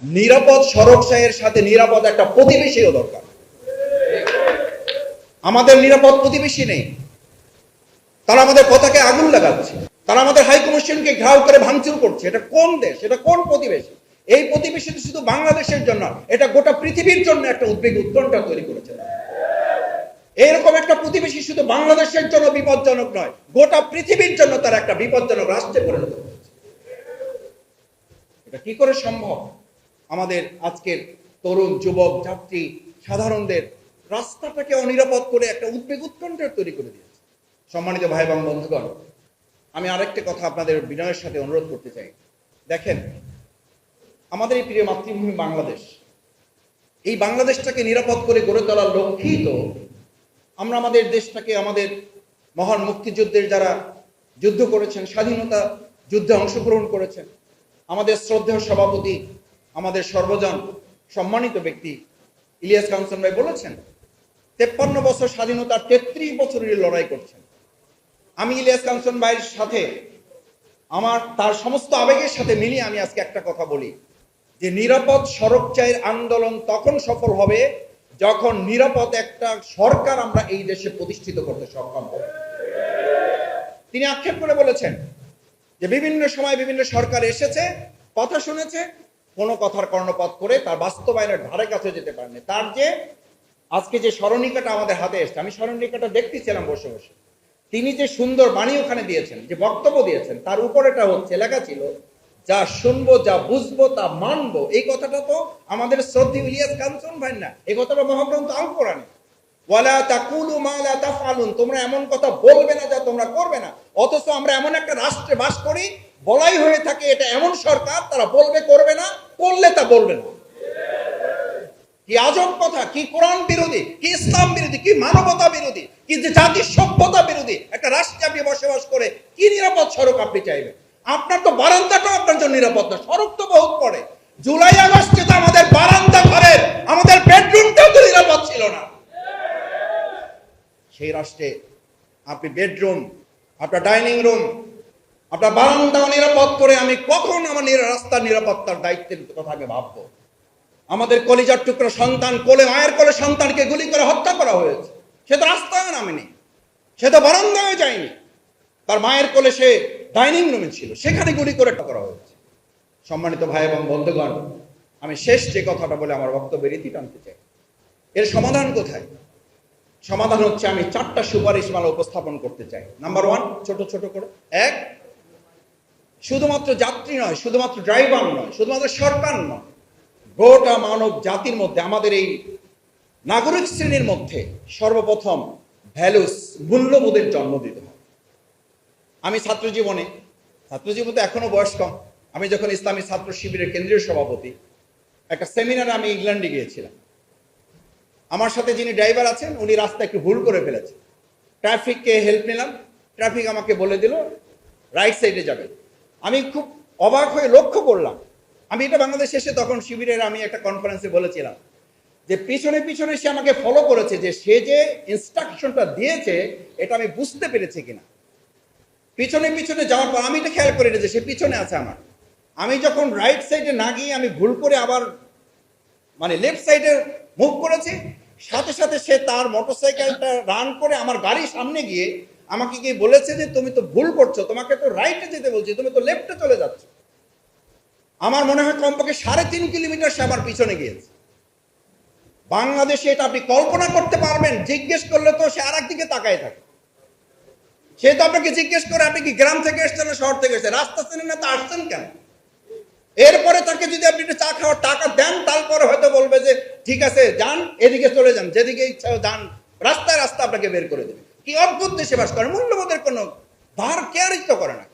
নিরাপদ সড়কসাহের সাথে নিরাপদ একটা প্রতিবেশীও দরকার। আমাদের নিরাপদ প্রতিবেশী নেই, তারা আমাদের পতাকায় আগুন লাগাচ্ছে, তারা আমাদের হাই কমিশনকে ঘেরাও করে ভাঙচুর করছে। এটা কোন দেশ? এটা কোন প্রতিবেশী? এই প্রতিবেশী শুধু বাংলাদেশের জন্য, এটা গোটা পৃথিবীর জন্য একটা উদ্বেগ উৎকণ্ঠা তৈরি করেছে। এরকম একটা প্রতিবেশী শুধু বাংলাদেশের জন্য বিপজ্জনক নয়, গোটা পৃথিবীর জন্য তার একটা বিপজ্জনক রাষ্ট্রে পরিণত হয়েছে। এটা কি করে সম্ভব? আমাদের আজকের তরুণ যুবক যাত্রী সাধারণদের রাস্তাটাকে অনিরাপদ করে একটা উদ্বেগ উৎকণ্ঠা তৈরি করে দিয়েছে। সম্মানিত ভাই এবং বন্ধুগণ, আমি আরেকটা কথা আপনাদের বিনয়ের সাথে অনুরোধ করতে চাই। দেখেন, আমাদের এই প্রিয় মাতৃভূমি বাংলাদেশ, এই বাংলাদেশটাকে নিরাপদ করে গড়ে তোলার লক্ষ্যেই তো আমরা আমাদের দেশটাকে, আমাদের মহান মুক্তিযুদ্ধের যারা যুদ্ধ করেছেন, স্বাধীনতা যুদ্ধে অংশগ্রহণ করেছেন, আমাদের শ্রদ্ধেয় সভাপতি, আমাদের সর্বজন সম্মানিত ব্যক্তি ইলিয়াস কাঞ্চন ভাই বলেছেন 53 বছর স্বাধীনতার 33 বছরের লড়াই করছেন। আমি ইলিয়াস কাঞ্চন ভাইয়ের সাথে তার সমস্ত আবেগের সাথে মিলিয়ে আমি আজকে একটা কথা বলি, যে নিরাপদ সড়ক চাইয়ের আন্দোলন তখন সফল হবে যখন নিরাপদ একটা সরকার আমরা এই দেশে প্রতিষ্ঠিত করতে সক্ষম হব। তিনি আক্ষেপ করে বলেছেন যে বিভিন্ন সময় বিভিন্ন সরকার এসেছে, কথা শুনেছে, কোনো কথার কর্ণপাত করে তার বাস্তবায়নের ধারে কাছে যেতে পারেনি। তার যে আজকে যে স্মরণিকাটা আমাদের হাতে এসছে, আমি স্মরণিকাটা দেখতেছিলাম বসে বসে, তিনি যে সুন্দর বাণী ওখানে দিয়েছেন, যে বক্তব্য দিয়েছেন, তার উপরেটা হচ্ছে লেখা ছিল, যা শুনবো, যা বুঝবো, তা মানবো। এই কথাটা তো আমাদের শ্রদ্ধেয় ইলিয়াস কাঞ্চন ভাই না, এই কথাটা মহাগ্রন্থ আল কোরআনে, ওয়ালা তাকুলু মা লা তাফআলুন, তোমরা এমন কথা বলবে না যা তোমরা করবে না। অথচ আমরা এমন একটা রাষ্ট্রে বাস করি, বলাই হয়ে থাকে এটা এমন সরকার, তারা বলবে করবে না, করলে তা বলবে না। কি আজব কথা! কি কোরআন বিরোধী, কি ইসলাম বিরোধী, কি মানবতা বিরোধী, কি যে জাতির সভ্যতা বিরোধী একটা রাষ্ট্রে আপনি বসবাস করে কি নিরাপদ সড়ক আপনি চাইবেন? আপনার তো বারান্দাটাও আপনার জন্য নিরাপদ না, সড়ক তো বহুত পড়ে। জুলাই আগস্টে তো আমাদের বারান্দা ঘরের, আমাদের বেডরুমটাও তো নিরাপদ ছিল না। সেই রাষ্ট্রে আপনি বেডরুম, আপনার ডাইনিং রুম, আপনার বারান্দা নিরাপদ করে আমি কখন আমার রাস্তার নিরাপত্তার দায়িত্বের কথা আমি ভাববো? আমাদের কলিজার টুকরো সন্তান, কোলে মায়ের কোলে সন্তানকে গুলি করে হত্যা করা হয়েছে। সে তো রাস্তায় নামেনি, সে তো বারান্দায় যায়নি, তার মায়ের কোলে সে ডাইনিং রুমে ছিল, সেখানে গুলি করে হত্যা করা হয়েছে। সম্মানিত ভাই এবং বন্ধুগণ, আমি শেষ যে কথাটা বলে আমার বক্তব্যের ইতি টানতে চাই। এর সমাধান কোথায়? সমাধান হচ্ছে, আমি 4টা সুপারিশ মালা উপস্থাপন করতে চাই। নাম্বার 1, ছোট ছোট করে। 1, শুধুমাত্র যাত্রী নয়, শুধুমাত্র ড্রাইভার নয়, শুধুমাত্র সরকার নয়, গোটা মানব জাতির মধ্যে, আমাদের এই নাগরিক শ্রেণীর মধ্যে সর্বপ্রথম ভ্যালুস, মূল্যবোধের জন্ম দিতে হবে। আমি ছাত্র জীবনে তো এখনো বয়স কম, আমি যখন ইসলামী ছাত্র শিবিরের কেন্দ্রীয় সভাপতি, একটা সেমিনারে আমি ইংল্যান্ডে গিয়েছিলাম। আমার সাথে যিনি ড্রাইভার আছেন, উনি রাস্তা একটু ভুল করে ফেলেছেন। ট্রাফিককে হেল্প নিলাম, ট্রাফিক আমাকে বলে দিল রাইট সাইডে যাবেন। আমি খুব অবাক হয়ে লক্ষ্য করলাম, আমি এটা বাংলাদেশে এসে তখন শিবিরের আমি একটা কনফারেন্সে বলেছিলাম, যে পিছনে পিছনে সে আমাকে ফলো করেছে, যে সে যে ইনস্ট্রাকশনটা দিয়েছে এটা আমি বুঝতে পেরেছি কিনা। পিছনে পিছনে যাওয়ার পর আমি এটা খেয়াল করি না যে সে পিছনে আছে আমার। আমি যখন রাইট সাইডে না গিয়ে আমি ভুল করে আবার লেফট সাইডে মুভ করেছি, সাথে সাথে সে তার মোটরসাইকেলটা রান করে আমার গাড়ির সামনে গিয়ে আমাকে গিয়ে বলেছে যে তুমি তো ভুল করছো, তোমাকে তো রাইটে যেতে বলছি, তুমি তো লেফটে চলে যাচ্ছ। আমার মনে হয় কমপক্ষে 3.5 কিলোমিটার সে আমার পিছনে গিয়েছে। বাংলাদেশে এটা আপনি কল্পনা করতে পারবেন? জিজ্ঞেস করলে তো সে আর একদিকে তাকায় থাকে। সে তো আপনাকে জিজ্ঞেস করে আপনি কি গ্রাম থেকে এসছেন না শহর থেকে এসেছেন, রাস্তা চেনেন না, তা আসছেন কেন? এরপরে তাকে যদি আপনি চা খাওয়ার টাকা দেন, তারপরে হয়তো বলবে যে ঠিক আছে যান, এদিকে চলে যান, যেদিকে ইচ্ছা যান, রাস্তায় রাস্তা আপনাকে বের করে দেবে। কি অদ্ভুত দেশে বাস করে, মূল্যবোধের কোনো ধার কেয়ারিত করে না।